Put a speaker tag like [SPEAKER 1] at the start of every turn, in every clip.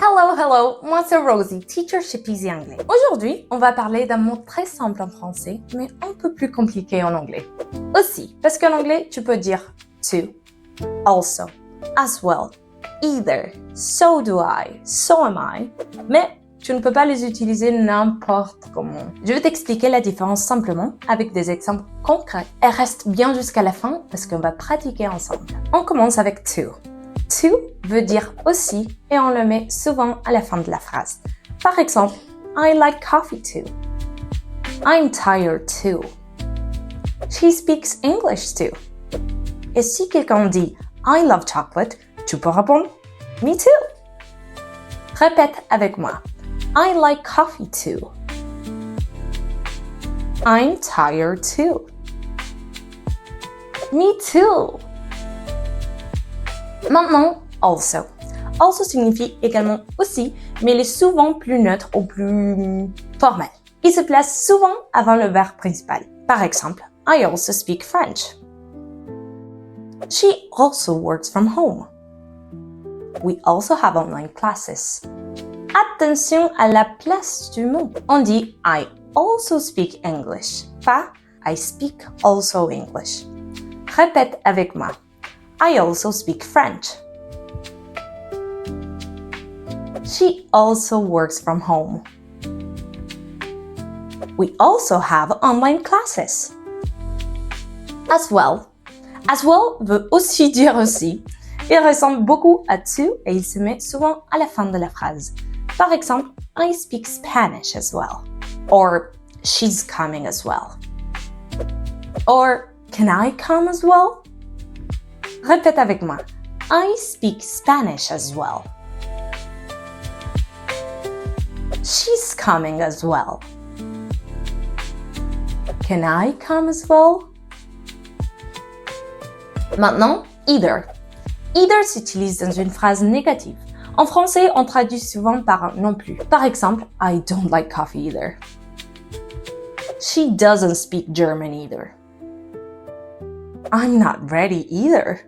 [SPEAKER 1] Hello, hello, moi c'est Rosie, teacher chez Peasy Anglais. Aujourd'hui, on va parler d'un mot très simple en français, mais un peu plus compliqué en anglais. Aussi, parce qu'en anglais, tu peux dire to, also, as well, either, so do I, so am I, mais tu ne peux pas les utiliser n'importe comment. Je vais t'expliquer la différence simplement avec des exemples concrets. Et reste bien jusqu'à la fin parce qu'on va pratiquer ensemble. On commence avec to. To veut dire aussi et on le met souvent à la fin de la phrase. Par exemple, I like coffee too. I'm tired too. She speaks English too. Et si quelqu'un dit I love chocolate, tu peux répondre Me too. Répète avec moi. I like coffee too. I'm tired too. Me too. Maintenant, also. Also signifie également aussi, mais il est souvent plus neutre ou plus formel. Il se place souvent avant le verbe principal. Par exemple, I also speak French. She also works from home. We also have online classes. Attention à la place du mot. On dit I also speak English, pas I speak also English. Répète avec moi. I also speak French. She also works from home. We also have online classes. As well. As well veut aussi dire aussi. Il ressemble beaucoup à to et il se met souvent à la fin de la phrase. Par exemple, I speak Spanish as well. Or, she's coming as well. Or, can I come as well? Répète avec moi. I speak Spanish as well. She's coming as well. Can I come as well? Maintenant, either. Either s'utilise dans une phrase négative. En français, on traduit souvent par non plus. Par exemple, I don't like coffee either. She doesn't speak German either. I'm not ready either.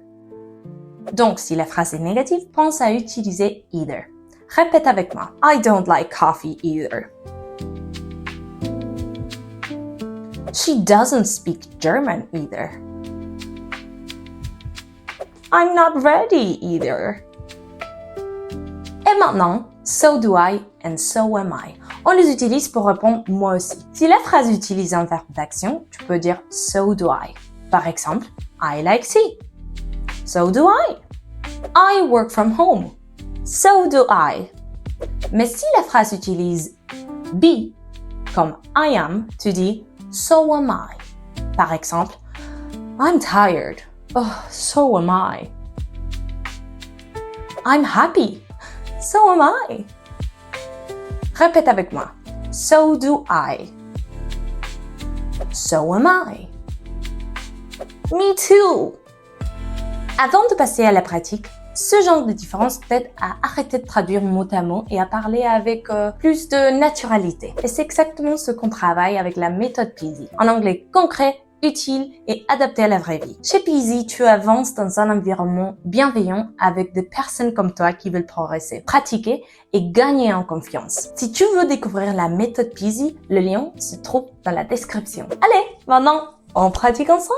[SPEAKER 1] Donc, si la phrase est négative, pense à utiliser either. Répète avec moi. I don't like coffee either. She doesn't speak German either. I'm not ready either. Et maintenant, so do I and so am I. On les utilise pour répondre moi aussi. Si la phrase utilise un verbe d'action, tu peux dire so do I. Par exemple, I like tea. So do I. I work from home. So do I. Mais si la phrase utilise be, comme I am, tu dis so am I. Par exemple, I'm tired. Oh, so am I. I'm happy. So am I. Répète avec moi. So do I. So am I. Me too. Avant de passer à la pratique, ce genre de différence t'aide à arrêter de traduire mot à mot et à parler avec plus de naturalité. Et c'est exactement ce qu'on travaille avec la méthode Peasy. En anglais concret, utile et adapté à la vraie vie. Chez Peasy, tu avances dans un environnement bienveillant avec des personnes comme toi qui veulent progresser, pratiquer et gagner en confiance. Si tu veux découvrir la méthode Peasy, le lien se trouve dans la description. Allez, maintenant, on pratique ensemble.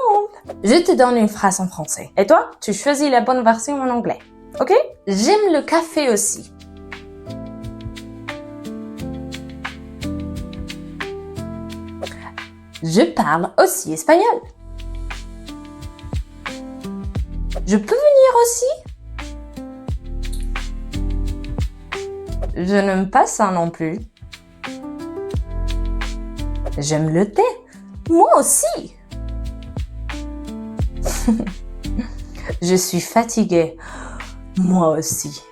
[SPEAKER 1] Je te donne une phrase en français. Et toi, tu choisis la bonne version en anglais. Ok? J'aime le café aussi. Je parle aussi espagnol. Je peux venir aussi? Je n'aime pas ça non plus. J'aime le thé. Moi aussi. Je suis fatiguée. Moi aussi.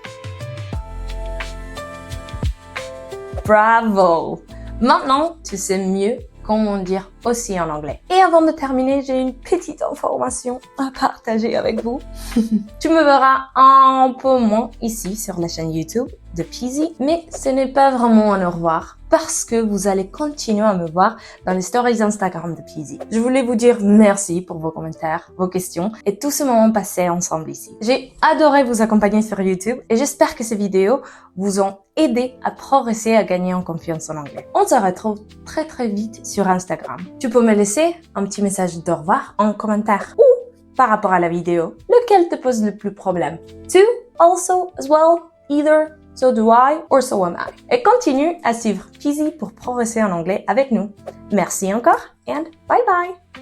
[SPEAKER 1] Bravo! Maintenant, tu sais mieux comment dire aussi en anglais. Et avant de terminer, j'ai une petite information à partager avec vous. Tu me verras un peu moins ici sur la chaîne YouTube, de Peasy, mais ce n'est pas vraiment un au revoir parce que vous allez continuer à me voir dans les stories Instagram de Peasy. Je voulais vous dire merci pour vos commentaires, vos questions et tout ce moment passé ensemble ici. J'ai adoré vous accompagner sur YouTube et j'espère que ces vidéos vous ont aidé à progresser, à gagner en confiance en anglais. On se retrouve très vite sur Instagram. Tu peux me laisser un petit message de au revoir en commentaire ou par rapport à la vidéo, lequel te pose le plus problème. To, also, as well, either, so do I, or so am I. Et continue à suivre Peasy pour progresser en anglais avec nous. Merci encore and bye bye!